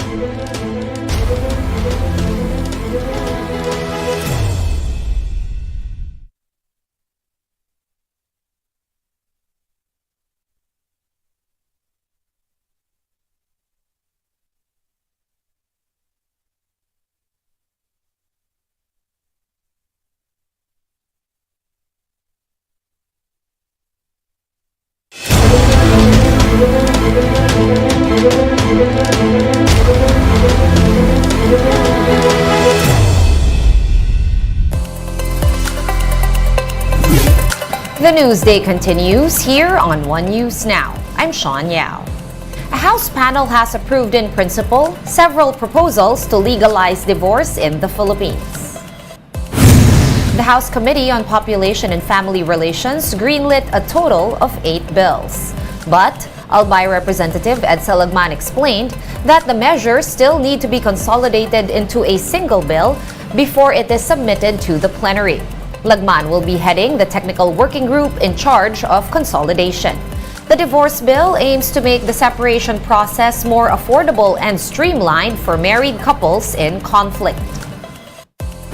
The Newsday continues here on One News Now. I'm Sean Yao. A House panel has approved in principle several proposals to legalize divorce in the Philippines. The House Committee on Population and Family Relations greenlit a total of 8 bills. But Albay Representative Edsel Lagman explained that the measures still need to be consolidated into a single bill before it is submitted to the plenary. Lagman will be heading the technical working group in charge of consolidation. The divorce bill aims to make the separation process more affordable and streamlined for married couples in conflict.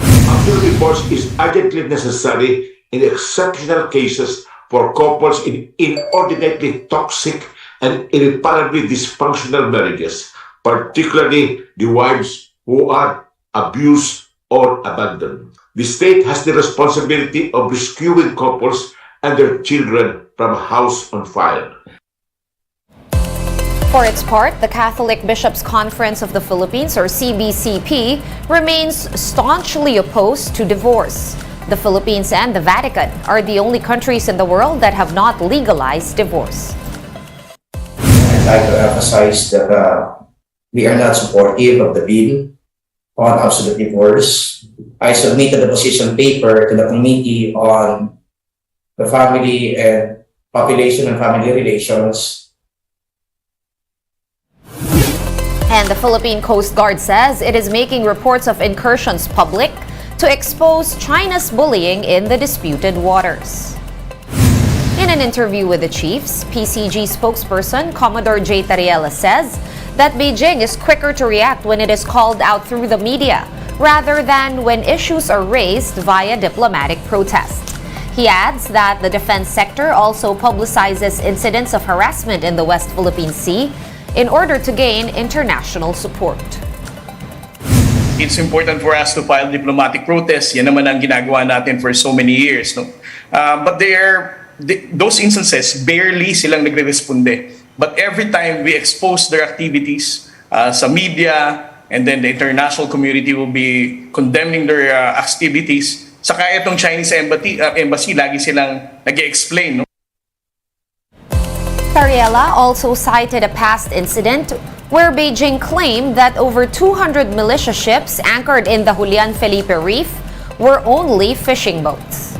After divorce is urgently necessary in exceptional cases for couples in inordinately toxic and irreparably dysfunctional marriages, particularly the wives who are abused or abandoned. The state has the responsibility of rescuing couples and their children from a house on fire. For its part, the Catholic Bishops' Conference of the Philippines, or CBCP, remains staunchly opposed to divorce. The Philippines and the Vatican are the only countries in the world that have not legalized divorce. I'd like to emphasize that we are not supportive of the bill on absolute divorce. I submitted the position paper to the Committee on the Family and Population and Family Relations. And the Philippine Coast Guard says it is making reports of incursions public to expose China's bullying in the disputed waters. In an interview with the chiefs, PCG spokesperson Commodore J. Tariela says that Beijing is quicker to react when it is called out through the media, rather than when issues are raised via diplomatic protest. He adds that the defense sector also publicizes incidents of harassment in the West Philippine Sea in order to gain international support. It's important for us to file diplomatic protests. Yan naman ang ginagawa natin for so many years. No? But those instances, barely silang nagre-responde. But every time we expose their activities sa media, and then the international community will be condemning their activities, saka itong Chinese embassy lagi silang nag-explain. No? Tariela also cited a past incident where Beijing claimed that over 200 militia ships anchored in the Julian Felipe Reef were only fishing boats.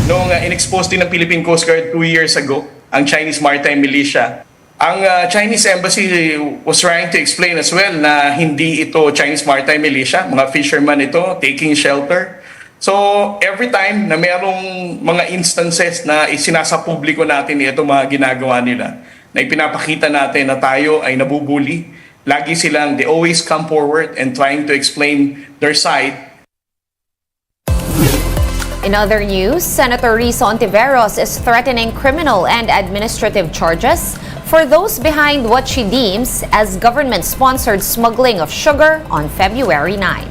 Noong in-expose din ng Philippine Coast Guard 2 years ago, ang Chinese Maritime Militia, ang Chinese Embassy was trying to explain as well na hindi ito Chinese Maritime Militia, mga fishermen ito taking shelter. So every time na mayroong mga instances na isinasa publiko natin ito mga ginagawa nila, na ipinapakita natin na tayo ay nabubuli, lagi silang, they always come forward and trying to explain their side. In other news, Senator Risa Ontiveros is threatening criminal and administrative charges for those behind what she deems as government-sponsored smuggling of sugar on February 9.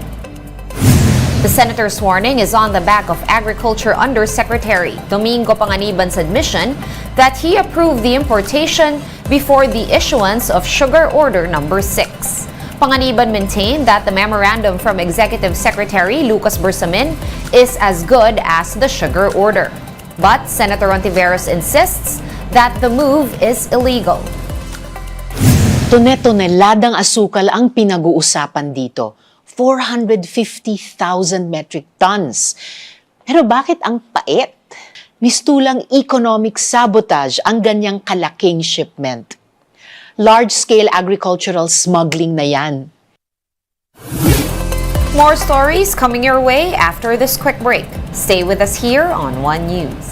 The senator's warning is on the back of Agriculture Undersecretary Domingo Panganiban's admission that he approved the importation before the issuance of Sugar Order Number 6. Panganiban maintained that the memorandum from Executive Secretary Lucas Bersamin is as good as the sugar order. But Senator Ontiveros insists that the move is illegal. Tone-toneladang asukal ang pinag-uusapan dito. 450,000 metric tons. Pero bakit ang pait? Mistulang economic sabotage ang ganyang kalaking shipment. Large-scale agricultural smuggling na yan. More stories coming your way after this quick break. Stay with us here on One News.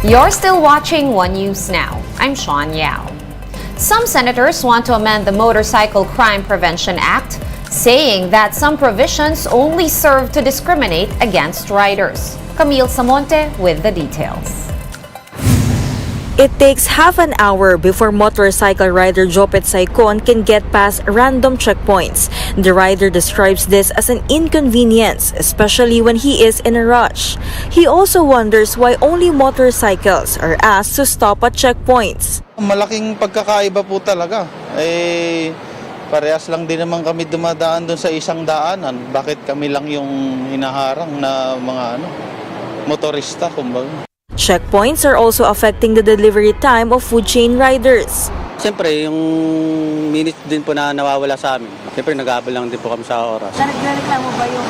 You're still watching One News Now. I'm Sean Yao. Some senators want to amend the Motorcycle Crime Prevention Act, saying that some provisions only serve to discriminate against riders. Camille Samonte with the details. It takes half an hour before motorcycle rider Jopet Saicon can get past random checkpoints. The rider describes this as an inconvenience, especially when he is in a rush. He also wonders why only motorcycles are asked to stop at checkpoints. Malaking pagkakaiba po talaga. Parehas lang din naman kami dumadaan doon sa isang daanan. Bakit kami lang yung hinaharang na mga motorista, kumbaga? Checkpoints are also affecting the delivery time of food chain riders. Siyempre, yung minutes din po na nawawala sa amin. Siyempre, nag-aabal lang din po kami sa oras. Nagreklamo ba yung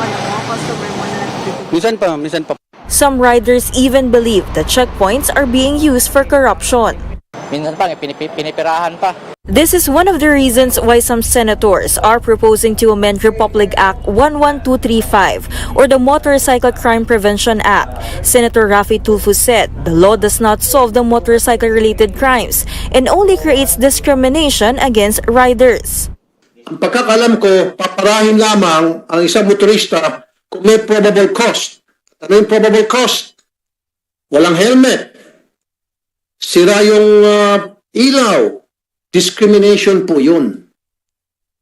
customer mo na Minsan pa. Some riders even believe that checkpoints are being used for corruption. Minsan pa, pinipirahan pa. This is one of the reasons why some senators are proposing to amend Republic Act 11235 or the Motorcycle Crime Prevention Act. Senator Raffy Tulfo said the law does not solve the motorcycle-related crimes and only creates discrimination against riders. Ang pagkakalam ko, paparahin lamang ang isang motorista kung may probable cost. Ano yung probable cost? Walang helmet. Sira yung ilaw. Discrimination po yun.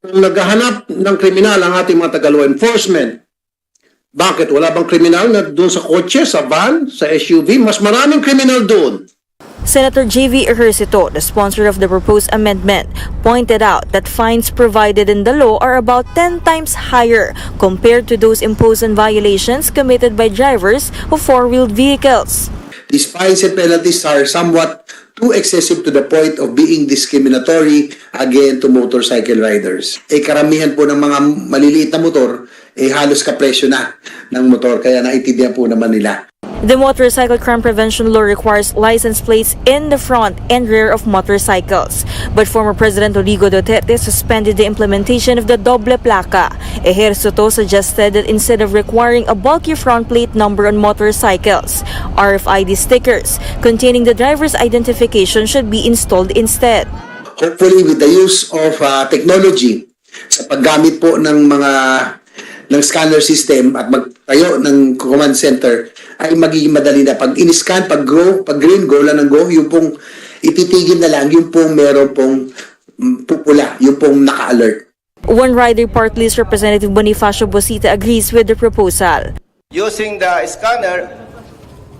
Kung naghahanap ng kriminal ang ating mga taga-law enforcement, bakit? Wala bang kriminal na doon sa kotse, sa van, sa SUV? Mas maraming kriminal doon. Senator J.V. Ejercito, the sponsor of the proposed amendment, pointed out that fines provided in the law are about 10 times higher compared to those imposed on violations committed by drivers of four-wheeled vehicles. These fines and penalties are somewhat too excessive to the point of being discriminatory again to motorcycle riders. Karamihan po ng mga maliliit na motor, halos kapresyo na ng motor, kaya naintindihan po naman nila. The Motorcycle Crime Prevention Law requires license plates in the front and rear of motorcycles. But former President Rodrigo Duterte suspended the implementation of the doble placa. Ejercito suggested that instead of requiring a bulky front plate number on motorcycles, RFID stickers containing the driver's identification should be installed instead. Hopefully with the use of technology sa paggamit po ng scanner system at magtayo ng command center ay magiging madali na. Pag in-scan, pag green, go lang ng go, yung pong ititigil na lang, yung pong meron pong pupula, yung pong naka-alert. One rider party list Representative Bonifacio Bosita agrees with the proposal. Using the scanner,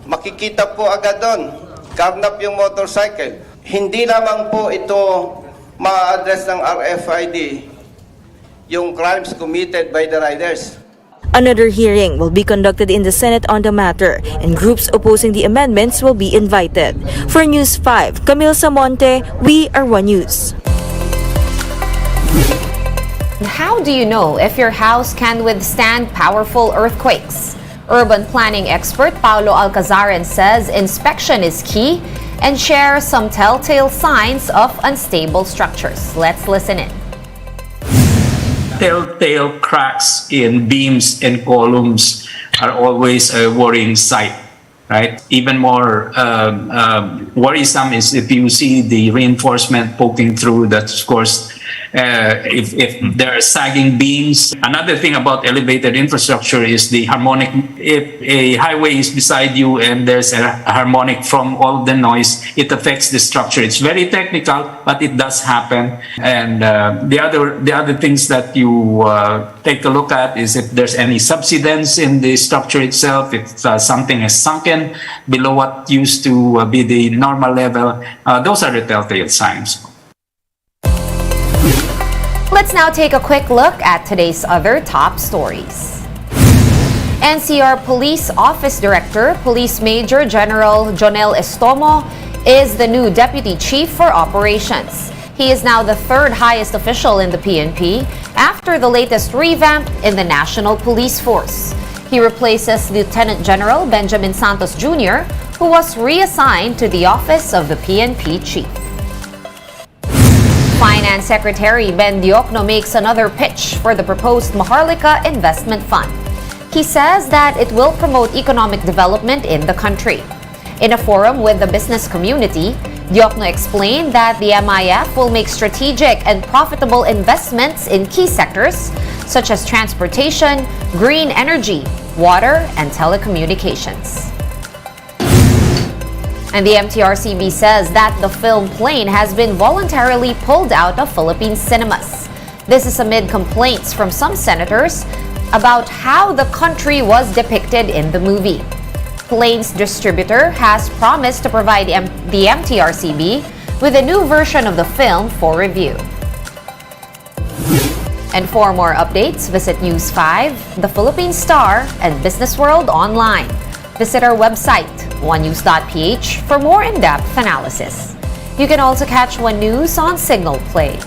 makikita po agad doon, karnap yung motorcycle. Hindi lamang po ito ma-address ng RFID, yung crimes committed by the riders. Another hearing will be conducted in the Senate on the matter, and groups opposing the amendments will be invited. For News 5, Camille Samonte, we are One News. How do you know if your house can withstand powerful earthquakes? Urban planning expert Paulo Alcazaran says inspection is key and shares some telltale signs of unstable structures. Let's listen in. Telltale cracks in beams and columns are always a worrying sight, right? Even more worrisome is if you see the reinforcement poking through. That's of course, if there are sagging beams. Another thing about elevated infrastructure is the harmonic. If a highway is beside you and there's a harmonic from all the noise, it affects the structure. It's very technical, but it does happen. And the other things that you take a look at is if there's any subsidence in the structure itself, if something is sunken below what used to be the normal level. Those are the telltale signs. Let's now take a quick look at today's other top stories. NCR Police Office Director, Police Major General Jonel Estomo, is the new Deputy Chief for Operations. He is now the third highest official in the PNP after the latest revamp in the National Police Force. He replaces Lieutenant General Benjamin Santos Jr., who was reassigned to the office of the PNP Chief. Finance Secretary Ben Diokno makes another pitch for the proposed Maharlika Investment Fund. He says that it will promote economic development in the country. In a forum with the business community, Diokno explained that the MIF will make strategic and profitable investments in key sectors such as transportation, green energy, water, and telecommunications. And the MTRCB says that the film Plane has been voluntarily pulled out of Philippine cinemas. This is amid complaints from some senators about how the country was depicted in the movie. Plane's distributor has promised to provide the MTRCB with a new version of the film for review. And for more updates, visit News 5, The Philippine Star, and Business World online. Visit our website, onenews.ph, for more in-depth analysis. You can also catch One News on Signal Play.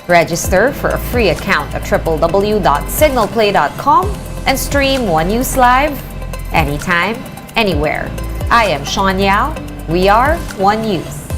Register for a free account at www.signalplay.com and stream One News live anytime, anywhere. I am Sean Yao. We are One News.